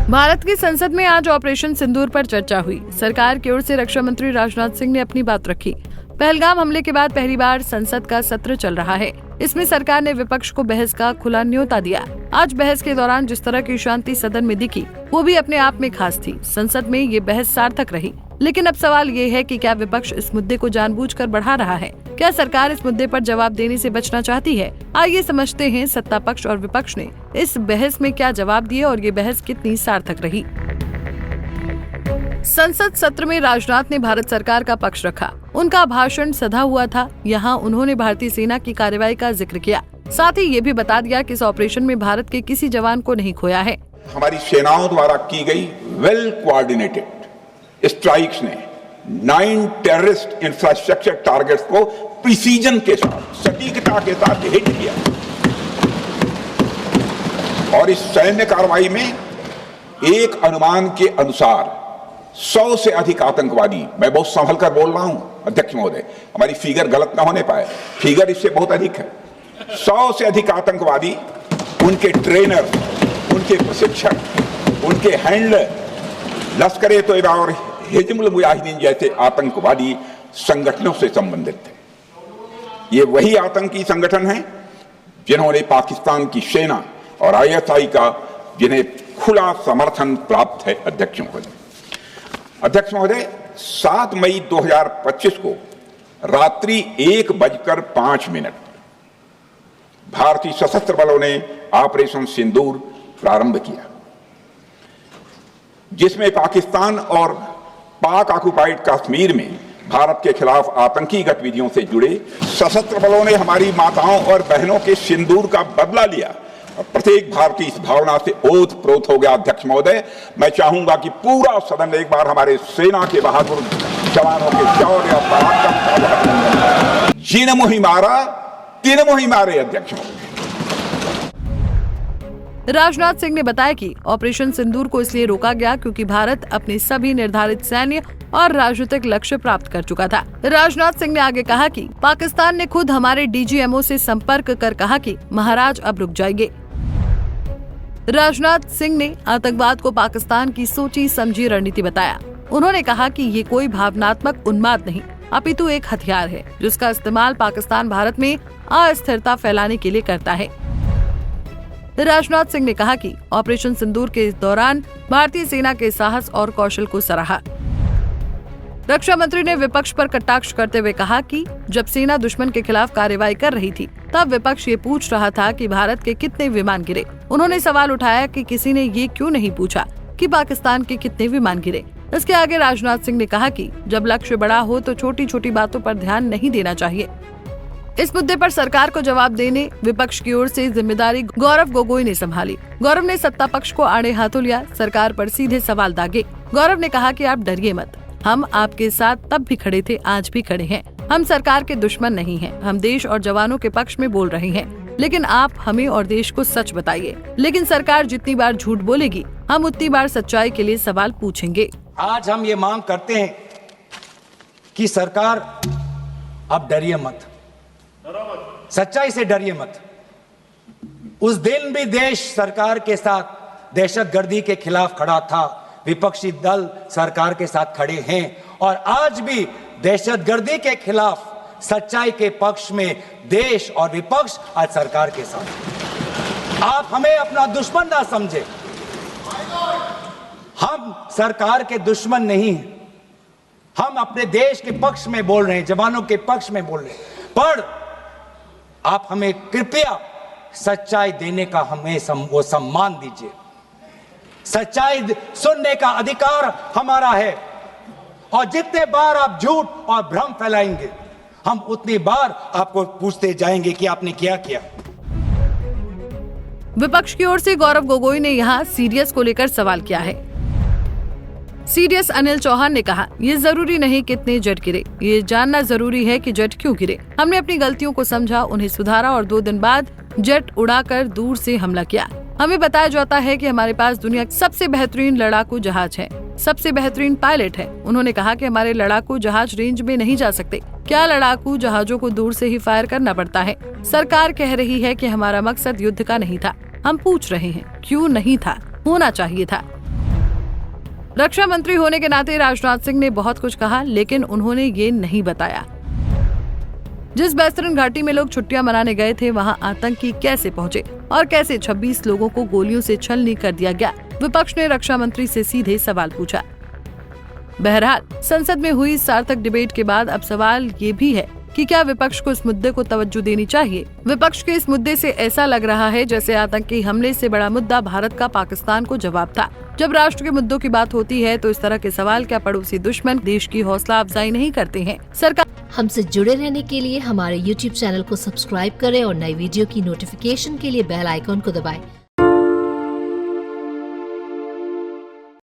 भारत की संसद में आज ऑपरेशन सिंदूर पर चर्चा हुई। सरकार की ओर से रक्षा मंत्री राजनाथ सिंह ने अपनी बात रखी। पहलगाम हमले के बाद पहली बार संसद का सत्र चल रहा है। इसमें सरकार ने विपक्ष को बहस का खुला न्योता दिया। आज बहस के दौरान जिस तरह की शांति सदन में दिखी, वो भी अपने आप में खास थी। संसद में ये बहस सार्थक रही। लेकिन अब सवाल ये है कि क्या विपक्ष इस मुद्दे को जानबूझकर बढ़ा रहा है? क्या सरकार इस मुद्दे पर जवाब देने से बचना चाहती है? आइए समझते हैं सत्ता पक्ष और विपक्ष ने इस बहस में क्या जवाब दिए और ये बहस कितनी सार्थक रही। संसद सत्र में राजनाथ ने भारत सरकार का पक्ष रखा। उनका भाषण सधा हुआ था। यहाँ उन्होंने भारतीय सेना की कार्रवाई का जिक्र किया। साथ ही ये भी बता दिया कि इस ऑपरेशन में भारत के किसी जवान को नहीं खोया है। हमारी सेनाओं द्वारा की गई वेल कोऑर्डिनेटेड स्ट्राइक्स ने 9 टेररिस्ट इंफ्रास्ट्रक्चर टारगेट्स को प्रिसीजन के साथ, सटीकता के साथ हिट किया। और इस सैन्य कार्रवाई में एक अनुमान के अनुसार 100 से अधिक आतंकवादी, मैं बहुत संभल कर बोल रहा हूं अध्यक्ष महोदय, हमारी फिगर गलत ना होने पाए, फिगर इससे बहुत अधिक है। 100 से अधिक आतंकवादी, उनके ट्रेनर, उनके प्रशिक्षक, उनके हैंडलर लश्कर-ए-तोयबा और हिजबुल मुजाहिदीन जैसे आतंकवादी संगठनों से संबंधित थे। ये वही आतंकी संगठन हैं जिन्होंने पाकिस्तान की सेना और ISI का, जिन्हें खुला समर्थन प्राप्त है। अध्यक्ष महोदय, 7 मई 2025 को रात्रि 1:05 भारतीय सशस्त्र बलों ने ऑपरेशन सिंदूर प्रारंभ किया, जिसमें पाकिस्तान और पाक ऑक्युपाइड कश्मीर में भारत के खिलाफ आतंकी गतिविधियों से जुड़े सशस्त्र बलों ने हमारी माताओं और बहनों के सिंदूर का बदला लिया। प्रत्येक भारतीय इस भावना से ओतप्रोत हो गया। अध्यक्ष महोदय, मैं चाहूंगा कि पूरा सदन एक बार हमारे सेना के बहादुर जवानों के शौर्य और पराक्रम का जिन मुहि मारा तिन मुहि मारे। अध्यक्ष महोदय, राजनाथ सिंह ने बताया कि ऑपरेशन सिंदूर को इसलिए रोका गया क्योंकि भारत अपने सभी निर्धारित सैन्य और राजनीतिक लक्ष्य प्राप्त कर चुका था। राजनाथ सिंह ने आगे कहा कि पाकिस्तान ने खुद हमारे DGMO से संपर्क कर कहा कि महाराज अब रुक जाइए। राजनाथ सिंह ने आतंकवाद को पाकिस्तान की सोची समझी रणनीति बताया। उन्होंने कहा कि ये कोई भावनात्मक उन्माद नहीं, अपितु एक हथियार है जिसका इस्तेमाल पाकिस्तान भारत में अस्थिरता फैलाने के लिए करता है। राजनाथ सिंह ने कहा कि ऑपरेशन सिंदूर के दौरान भारतीय सेना के साहस और कौशल को सराहा। रक्षा मंत्री ने विपक्ष पर कटाक्ष करते हुए कहा कि जब सेना दुश्मन के खिलाफ कार्रवाई कर रही थी, तब विपक्ष ये पूछ रहा था कि भारत के कितने विमान गिरे। उन्होंने सवाल उठाया कि किसी ने ये क्यों नहीं पूछा कि पाकिस्तान के कितने विमान गिरे। इसके आगे राजनाथ सिंह ने कहा कि जब लक्ष्य बड़ा हो तो छोटी छोटी बातों पर ध्यान नहीं देना चाहिए। इस मुद्दे पर सरकार को जवाब देने विपक्ष की ओर से जिम्मेदारी गौरव गोगोई ने संभाली। गौरव ने सत्ता पक्ष को आड़े हाथों लिया, सरकार पर सीधे सवाल दागे। गौरव ने कहा कि आप डरिए मत, हम आपके साथ तब भी खड़े थे, आज भी खड़े हैं। हम सरकार के दुश्मन नहीं हैं, हम देश और जवानों के पक्ष में बोल रहे हैं। लेकिन आप हमें और देश को सच बताइए। लेकिन सरकार जितनी बार झूठ बोलेगी, हम उतनी बार सच्चाई के लिए सवाल पूछेंगे। आज हम ये मांग करते हैं कि सरकार अब डरिए मत, सच्चाई से डरिए मत। उस दिन भी देश सरकार के साथ दहशतगर्दी के खिलाफ खड़ा था, विपक्षी दल सरकार के साथ खड़े हैं और आज भी दहशतगर्दी के खिलाफ सच्चाई के पक्ष में देश और विपक्ष आज सरकार के साथ। आप हमें अपना दुश्मन ना समझे, हम सरकार के दुश्मन नहीं हैं, हम अपने देश के पक्ष में बोल रहे हैं, जवानों के पक्ष में बोल रहे हैं। पर आप हमें कृपया सच्चाई देने का हमें वो सम्मान दीजिए। सच्चाई सुनने का अधिकार हमारा है और जितने बार आप झूठ और भ्रम फैलाएंगे, हम उतनी बार आपको पूछते जाएंगे कि आपने क्या किया। विपक्ष की ओर से गौरव गोगोई ने यहाँ सीडीएस को लेकर सवाल किया है। सीडीएस अनिल चौहान ने कहा, ये जरूरी नहीं कितने जेट गिरे, ये जानना जरूरी है कि जेट क्यों गिरे। हमने अपनी गलतियों को समझा, उन्हें सुधारा और 2 दिन बाद जेट उड़ाकर दूर से हमला किया। हमें बताया जाता है कि हमारे पास दुनिया का सबसे बेहतरीन लड़ाकू जहाज है, सबसे बेहतरीन पायलट है। उन्होंने कहा कि हमारे लड़ाकू जहाज रेंज में नहीं जा सकते, क्या लड़ाकू जहाजों को दूर से ही फायर करना पड़ता है? सरकार कह रही है कि हमारा मकसद युद्ध का नहीं था। हम पूछ रहे हैं क्यों नहीं था, होना चाहिए था। रक्षा मंत्री होने के नाते राजनाथ सिंह ने बहुत कुछ कहा, लेकिन उन्होंने ये नहीं बताया जिस बैस्तरन घाटी में लोग छुट्टियां मनाने गए थे वहां आतंकी कैसे पहुंचे और कैसे 26 लोगों को गोलियों से छलनी कर दिया गया। विपक्ष ने रक्षा मंत्री से सीधे सवाल पूछा। बहरहाल संसद में हुई सार्थक डिबेट के बाद अब सवाल ये भी है कि क्या विपक्ष को इस मुद्दे को तवज्जो देनी चाहिए। विपक्ष के इस मुद्दे से ऐसा लग रहा है जैसे आतंकी हमले से बड़ा मुद्दा भारत का पाकिस्तान को जवाब था। जब राष्ट्र के मुद्दों की बात होती है तो इस तरह के सवाल क्या पड़ोसी दुश्मन देश की हौसला अफजाई नहीं करते हैं? सरकार हमसे जुड़े रहने के लिए हमारे YouTube चैनल को सब्सक्राइब करें और नई वीडियो की नोटिफिकेशन के लिए बेल आइकॉन को दबाएं।